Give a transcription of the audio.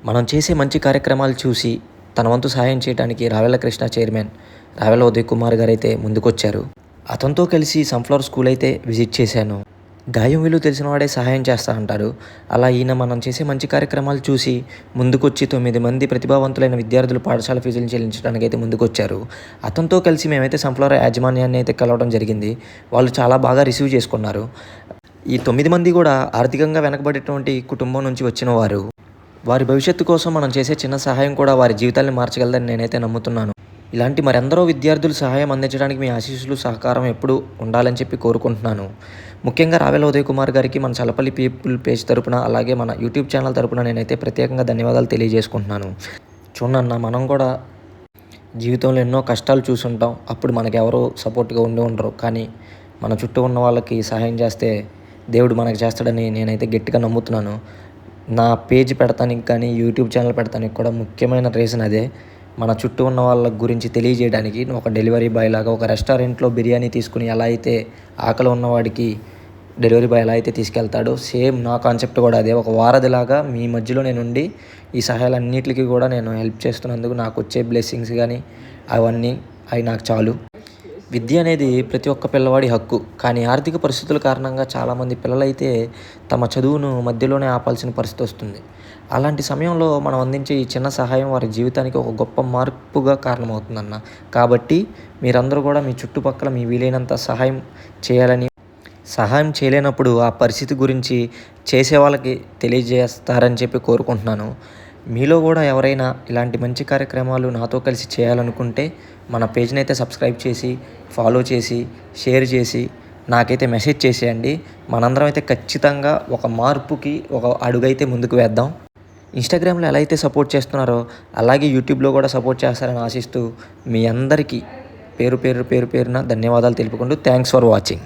మనం చేసే మంచి కార్యక్రమాలు చూసి తన వంతు సహాయం చేయడానికి రావెల కృష్ణ చైర్మన్ రావెల ఉదయ్ కుమార్ గారైతే ముందుకొచ్చారు. అతనితో కలిసి సన్‌ఫ్లవర్ స్కూల్ అయితే విజిట్ చేశాను. గాయం విలువ తెలిసిన వాడే సహాయం చేస్తా అంటారు. అలా ఈయన మనం చేసే మంచి కార్యక్రమాలు చూసి ముందుకొచ్చి 9 మంది ప్రతిభావంతులైన విద్యార్థులు పాఠశాల ఫీజులను చెల్లించడానికి అయితే ముందుకొచ్చారు. అతనితో కలిసి మేమైతే సన్‌ఫ్లవర్ యాజమాన్యాన్ని అయితే కలవడం జరిగింది. వాళ్ళు చాలా బాగా రిసీవ్ చేసుకున్నారు. ఈ 9 మంది కూడా ఆర్థికంగా వెనకబడేటువంటి కుటుంబం నుంచి వచ్చిన వారు. వారి భవిష్యత్తు కోసం మనం చేసే చిన్న సహాయం కూడా వారి జీవితాన్ని మార్చగలదని నేనైతే నమ్ముతున్నాను. ఇలాంటి మరెందరో విద్యార్థులు సహాయం అందించడానికి మీ ఆశీస్సులు, సహకారం ఎప్పుడూ ఉండాలని చెప్పి కోరుకుంటున్నాను. ముఖ్యంగా రావెల ఉదయ్ కుమార్ గారికి మన చల్లపల్లి పీపుల్ పేజ్ తరపున, అలాగే మన యూట్యూబ్ ఛానల్ తరపున నేనైతే ప్రత్యేకంగా ధన్యవాదాలు తెలియజేసుకుంటున్నాను. చూడన్న మనం కూడా జీవితంలో ఎన్నో కష్టాలు చూసుంటాం. అప్పుడు మనకెవరో సపోర్ట్గా ఉండి ఉండరు. కానీ మన చుట్టూ ఉన్న వాళ్ళకి సహాయం చేస్తే దేవుడు మనకు చేస్తాడని నేనైతే గట్టిగా నమ్ముతున్నాను. నా పేజ్ పెడతానికి కానీ, యూట్యూబ్ ఛానల్ పెడతానికి కూడా ముఖ్యమైన రీజన్ అదే. మన చుట్టూ ఉన్న వాళ్ళ గురించి తెలియజేయడానికి. ఒక డెలివరీ బాయ్ లాగా ఒక రెస్టారెంట్లో బిర్యానీ తీసుకుని ఎలా అయితే ఆకలి ఉన్నవాడికి డెలివరీ బాయ్ ఎలా అయితే తీసుకెళ్తాడో, సేమ్ నా కాన్సెప్ట్ కూడా అదే. ఒక వారధిలాగా మీ మధ్యలో నేనుండి ఈ సహాయాలన్నిటికీ కూడా నేను హెల్ప్ చేస్తున్నందుకు నాకు వచ్చే బ్లెస్సింగ్స్ కానీ అవన్నీ అవి నాకు చాలు. విద్య అనేది ప్రతి ఒక్క పిల్లవాడి హక్కు. కానీ ఆర్థిక పరిస్థితుల కారణంగా చాలామంది పిల్లలైతే తమ చదువును మధ్యలోనే ఆపాల్సిన పరిస్థితి వస్తుంది. అలాంటి సమయంలో మనం అందించే ఈ చిన్న సహాయం వారి జీవితానికి ఒక గొప్ప మార్పుగా కారణమవుతుందన్న. కాబట్టి మీరందరూ కూడా మీ చుట్టుపక్కల మీ వీలైనంత సహాయం చేయాలని, సహాయం చేయలేనప్పుడు ఆ పరిస్థితి గురించి చేసే వాళ్ళకి తెలియజేస్తారని చెప్పి కోరుకుంటున్నాను. మీలో కూడా ఎవరైనా ఇలాంటి మంచి కార్యక్రమాలు నాతో కలిసి చేయాలనుకుంటే మన పేజ్ని అయితే సబ్స్క్రైబ్ చేసి, ఫాలో చేసి, షేర్ చేసి నాకైతే మెసేజ్ చేసేయండి. మనందరం అయితే ఖచ్చితంగా ఒక మార్పుకి ఒక అడుగైతే ముందుకు వేద్దాం. ఇన్‌స్టాగ్రామ్‌లో ఎలా అయితే సపోర్ట్ చేస్తున్నారో అలాగే యూట్యూబ్‌లో కూడా సపోర్ట్ చేస్తారని ఆశిస్తూ మీ అందరికీ పేరున ధన్యవాదాలు తెలుపుకుంటూ థ్యాంక్స్ ఫర్ వాచింగ్.